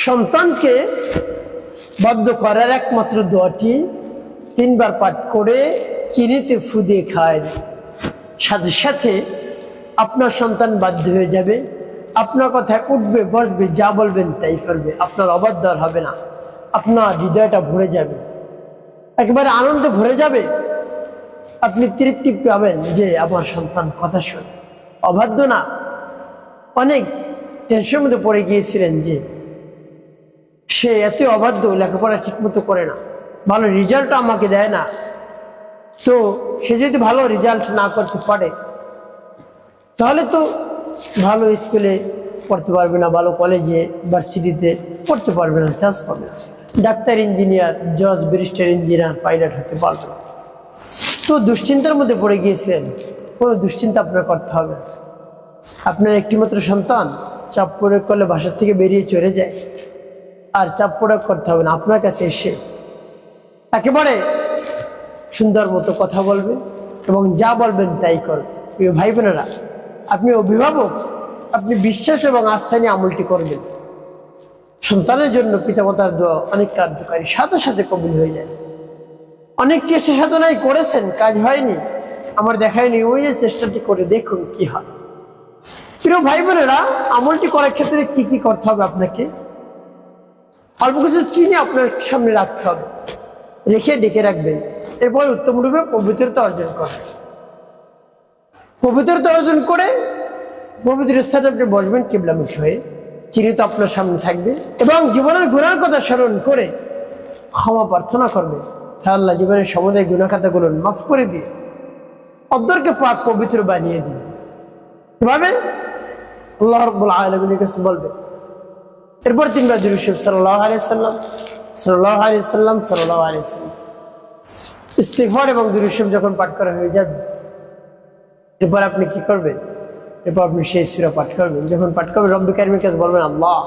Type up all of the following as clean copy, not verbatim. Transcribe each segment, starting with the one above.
সন্তানকে বাধ্য করার একমাত্র দোয়াটি 3 বার পাঠ করে চিনিতে ফু দিয়ে খায়, সাথে সাথে আপনার সন্তান বাধ্য হয়ে যাবে, আপনার কথায় উঠবে বসবে, যা বলবেন তাই করবে, আপনার অবাধ্য আর হবে না, আপনার হৃদয়টা ভরে যাবে, একেবারে আনন্দে ভরে যাবে। আপনি তৃপ্তি পাবেন যে আমার সন্তান কথা শোনে, অবাধ্য না। অনেক টেনশনের মধ্যে পড়ে গিয়েছিলেন যে সে এত অবাধ্য, লেখাপড়া ঠিকমতো করে না, ভালো রেজাল্ট আমাকে দেয় না, তো সে যদি ভালো রেজাল্ট না করতে পারে তাহলে তো ভালো স্কুলে পড়তে পারবে না, ভালো কলেজে ভার্সিটিতে পড়তে পারবে না, চান্স পাবে না, ডাক্তার ইঞ্জিনিয়ার জজ ব্যারিস্টার ইঞ্জিনিয়ার পাইলট হতে পারবে না। তো দুশ্চিন্তার মধ্যে পড়ে গিয়েছিলেন। কোনো দুশ্চিন্তা আপনার করতে হবে। আপনার একটিমাত্র সন্তান চাপ প্রয়োগ করলে বাসার থেকে বেরিয়ে চলে যায়, আর চাপ প্রয়োগ করতে হবে না, আপনার কাছে এসে একেবারে সুন্দর মতো কথা বলবে এবং যা বলবেন তাই করবে। প্রিয় ভাই বোনেরা, আপনি অভিভাবক, আপনি বিশ্বাস এবং আস্থা নিয়ে আমলটি করবেন। সন্তানের জন্য পিতামাতার দোয়া অনেক কার্যকারী, সাথে সাথে কবুল হয়ে যায়। অনেক চেষ্টা সাধনাই করেছেন, কাজ হয়নি, আমার দেখায়নি, ওই যে চেষ্টাটি করে দেখুন কি হয়। প্রিয় ভাই বোনেরা, আমলটি করার ক্ষেত্রে কি কি করতে হবে? আপনাকে অল্প কিছু চিনি আপনার সামনে রাখতে হবে, রেখে ডেকে রাখবেন, এরপর উত্তম রূপে পবিত্রতা অর্জন করবেন। পবিত্রতা অর্জন করে পবিত্র স্থানে আপনি বসবেন কিবলামুখী হয়ে, চিনি তো আপনার সামনে থাকবে, এবং জীবনের গুনার কথা স্মরণ করে ক্ষমা প্রার্থনা করবে। হ্যাঁ আল্লাহ, জীবনের সমুদায় গুনাহ খাতাগুলো মাফ করে দিয়ে অন্তরকে পাক পবিত্র বানিয়ে দিন। এভাবে আল্লাহ রাব্বুল আলামিনের কাছে বলবে। এরপর 3 বার দুরূদ শরীফ সাল্লাল্লাহু আলাইহি সাল্লাম, সাল্লাল্লাহু আলাইহি সাল্লাম, সাল্লাল্লাহু আলাইহি সাল্লাম ইস্তিগফার এবং দুরূদ শরীফ যখন পাঠ করা হয়ে যাবে, এরপর আপনি কি করবেন? এরপর আপনি সেই সূরা পাঠ করবেন। যখন পাঠ করবেন, রব্বুল কারীমের কাছে বলবেন, আল্লাহ,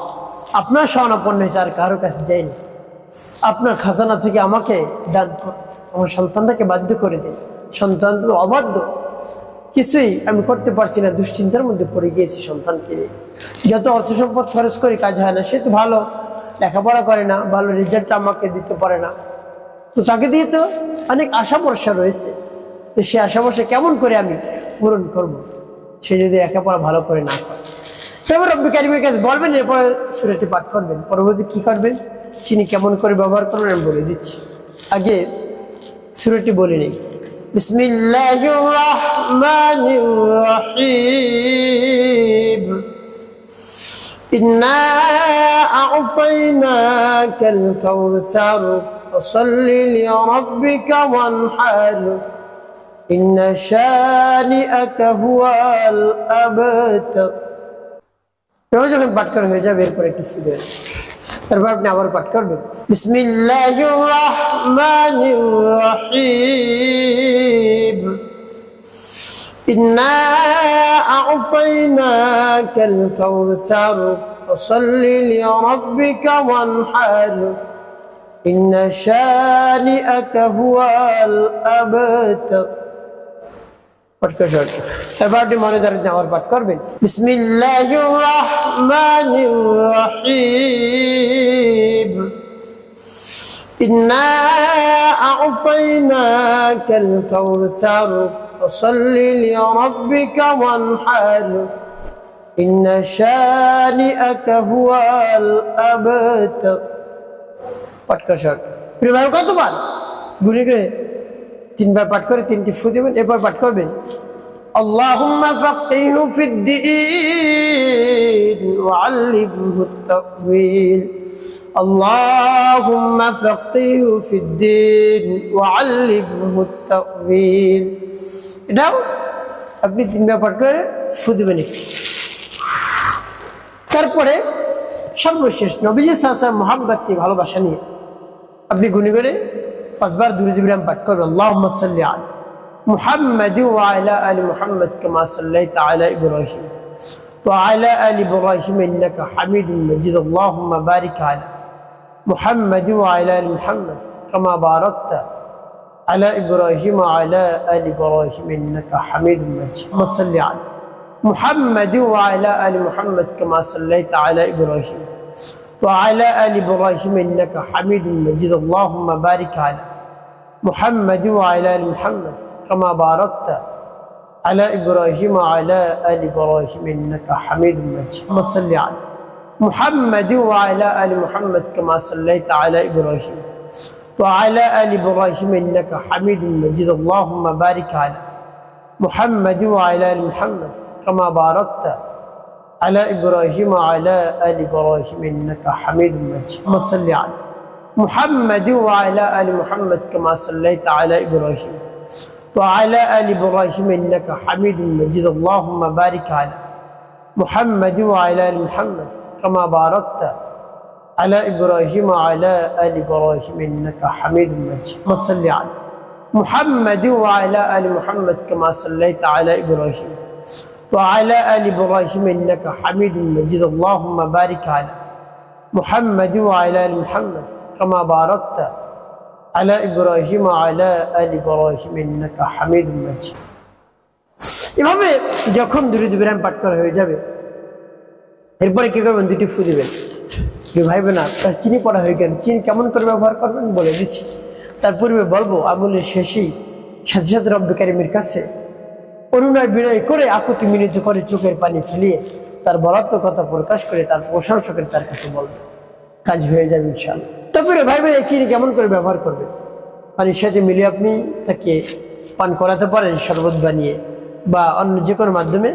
আপনার শরণাপন্ন হয়েছে, আর কারোর কাছে যায়নি, আপনার খাজানা থেকে আমাকে দান করুন, আমার সন্তানটাকে বাধ্য করে দিন, সন্তান তো অবাধ্য, কিছুই আমি করতে পারছি না, দুশ্চিন্তার মধ্যে পড়ে গিয়েছি সন্তানকে নিয়ে, যত অর্থ সম্পদ খরচ করে কাজ হয় না, সে তো ভালো লেখাপড়া করে না, ভালো রেজাল্ট আমাকে দিতে পারে না, তো তাকে দিয়ে তো অনেক আশা ভরসা রয়েছে, তো সে আশা ভরসা কেমন করে আমি পূরণ করব, সে যদি লেখাপড়া ভালো করে না করে। তবে রব্বুল কারীমের কাছে বলবেন, এরপরে সূরাটি পাঠ করবেন। পরবর্তী কি করবেন, চিনি কেমন করে ব্যবহার করবেন আমি বলে দিচ্ছি। আগে সূরাটি বলে নেই। বিসমিল্লাহির রাহমানির রহিম। ইন্না আ'তাইনাকাল কাউসার ফাসাল্লি লিরাব্বিকা ওয়ানহার ইন্না শানিআকা হুয়াল আবতার। যখন পাঠ করা হয়ে যাবে, এরপর একটু শুনবেন, তারপর আপনি আবার পাঠ করবেন। বিসমিল্লাহির রাহমানির রহিম। ইন্না আ'তাইনাকাল কাউসার ফাসাল্লি লিরাব্বিকা ওয়ানহার ইন্না শানিআকা হুয়াল আবতার। এরপর আপনি মনে করেন আবার পাঠ করবেন। বিসমিল্লাহির রাহমানির রহিম। ইন্না আ'তাইনাকাল কাউসার ফাসাল্লি লিরাব্বিকা ওয়ানহার ইন্না শানিআকা হুয়াল আবতার। পাঠ করেন। প্রিয় কতবার গুনে করে 3 বার পাঠ করে 3টি ফু দেবেন। এরপর পাঠ করবেন, আল্লাহুম্মা ফাক্কিহু ফিদ-দীন ওয়া আল্লিমহু আত-তা'ওয়ীল। আল্লাহুম্মা ফাক্কিহু ফিদ-দীন ওয়া আল্লিমহু আত-তা'ওয়ীল। এটাও আপনি 3 বার পাঠ করে ফু দেবেন। তারপরে সর্বশেষ নবীজি সাল্লাল্লাহু আলাইহি ওয়াসাল্লাম মুহাব্বতকে ভালোবাসা নিয়ে আপনি গুনে করে 5 বার দুরূদ ইব্রাহিম পাঠ করবেন। আল্লাহুম্মা সাল্লি আলা মুহাম্মাদ ওয়া আলা আলি মুহাম্মাদ কামা সাল্লাইতা আলা ইব্রাহিম ওয়া আলা আলি ইব্রাহিম ইন্নাকা হামিদুম মাজিদ। আল্লাহুম্মা বারিক আলা মুহাম্মাদ ওয়া আলা আলি মুহাম্মাদ কামা বারাকতা আলা ইব্রাহিম ওয়া আলা আলি ইব্রাহিম ইন্নাকা হামিদুম মাজিদ। আল্লাহুম্মা সাল্লি আলা মুহাম্মাদ ওয়া আলা আলি মুহাম্মাদ কামা সাল্লাইতা আলা ইব্রাহিম وعلى آل إبراهيم إنك حميد مجيد اللهم بارك على محمد وعلى آل محمد كما باركت على إبراهيم وعلى آل إبراهيم إنك حميد مجيد اللهم صل على محمد وعلى آل محمد كما صليت على إبراهيم وعلى آل إبراهيم إنك حميد مجيد اللهم بارك على محمد وعلى آل محمد كما باركت على إبراهيم وعلى آل إبراهيم إنك حميد مجيد اللهم صل على محمد وعلى آل محمد كما صليت على إبراهيم وعلى آل إبراهيم إنك حميد مجيد اللهم بارك على محمد وعلى آل محمد كما باركت على إبراهيم وعلى آل إبراهيم إنك حميد مجيد اللهم صل على محمد وعلى آل محمد كما صليت على إبراهيم وعلى آل إبراهيم إنك حميد مجيد اللهم بارك على محمد وعلى آل محمد كما باركت على إبراهيم وعلى آل إبراهيم إنك حميد مجيد এভাবে যখন দুটি বিরাম পাঠ করা হয়ে যাবে এরপরে কি করবেন দুটি ফু দিবেন ভাই বোনা চিনি পড়া হয়ে গেল চিনি কেমন করে ব্যবহার করবেন বলে দিচ্ছি তার পূর্বে বলবো আমলের শেষেই সাথে সাথে রব্বে কারিমের কাছে অনুনয় বিনয় করে আকুতি মিনিত করে চোখের পানি ফেলিয়ে তার বরাদ্দ কথা প্রকাশ করে তার প্রশংসকের তার কাছে বলবে কাজ হয়ে যাবে ইনশাআল্লাহ। তারপরে ভাই বোন এই চিনি কেমন করে ব্যবহার করবে পানির সাথে মিলিয়ে আপনি তাকে পান করাতে পারেন শরবত বানিয়ে বা অন্য যে কোনো মাধ্যমে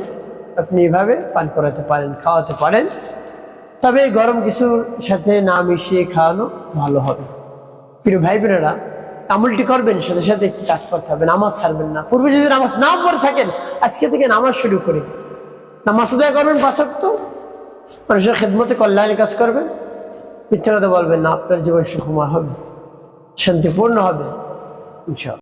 আপনি এভাবে পান করাতে পারেন খাওয়াতে পারেন, তবে গরম কিছুর সাথে না মিশিয়ে খাওয়ানো ভালো হবে। প্রিয় ভাই বোনেরা আমলটি করবেন সাথে সাথে একটি কাজ করতে হবে, নামাজ ছাড়বেন না। পূর্বে যদি নামাজ না পড়ে থাকেন আজকে থেকে নামাজ শুরু করে নামাজ আদায় করবেন, 5 ওয়াক্ত মানুষের খেদমতে কল্যাণের কাজ করবেন, মিথ্যা কথা বলবেন না, আপনার জীবন সুখময় হবে, শান্তিপূর্ণ হবে ইনশাআল্লাহ।